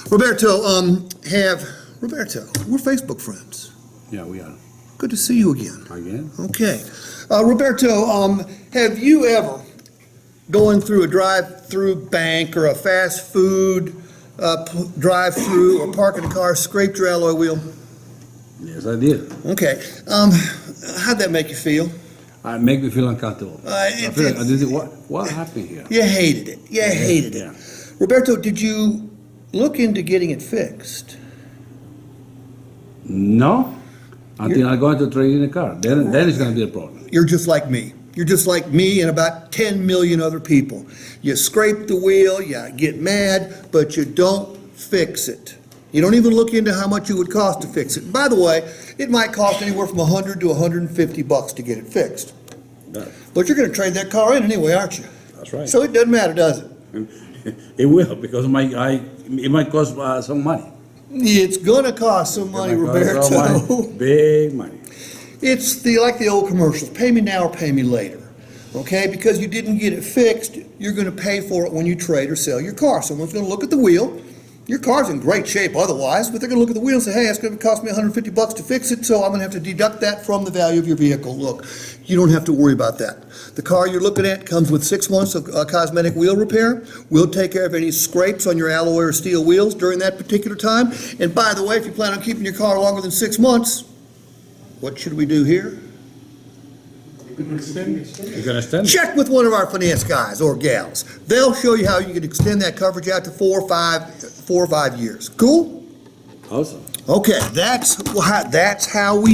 Roberto, Roberto, we're Facebook friends. Yeah, we are. Good to see you again. Again? Okay. Roberto, have you ever, going through a drive-through bank or a fast food drive-through or parking a car, scraped your alloy wheel? Yes, I did. Okay. How'd that make you feel? It make me feel uncomfortable. I feel like, it- what happened here? You hated it. You hated it. Yeah. Roberto, did you look into getting it fixed? No, until I go into trade in a car. Then it's going to be a problem. You're just like me. You're just like me and about 10 million other people. You scrape the wheel, you get mad, but you don't fix it. You don't even look into how much it would cost to fix it. By the way, it might cost anywhere from $100 to $150 to get it fixed. Yeah, But you're going to trade that car in anyway, aren't you? that's right. So it doesn't matter, does it? It will, because it might cost some money. It's going to cost some money, It might cost some Roberto. money, big money. It's like the old commercials, pay me now or pay me later, okay? Because you didn't get it fixed, you're gonna pay for it when you trade or sell your car. Someone's gonna look at the wheel, your car's in great shape otherwise, but they're gonna look at the wheel and say, hey, it's gonna cost me $150 to fix it, so I'm gonna have to deduct that from the value of your vehicle. Look, you don't have to worry about that. The car you're looking at comes with 6 months of cosmetic wheel repair. We'll take care of any scrapes on your alloy or steel wheels during that particular time. And by the way, if you plan on keeping your car longer than 6 months, what should we do here? You can extend it. Check with one of our finance guys or gals. They'll show you how you can extend that coverage out to 4 or 5 years. Cool? Awesome. Okay, that's how we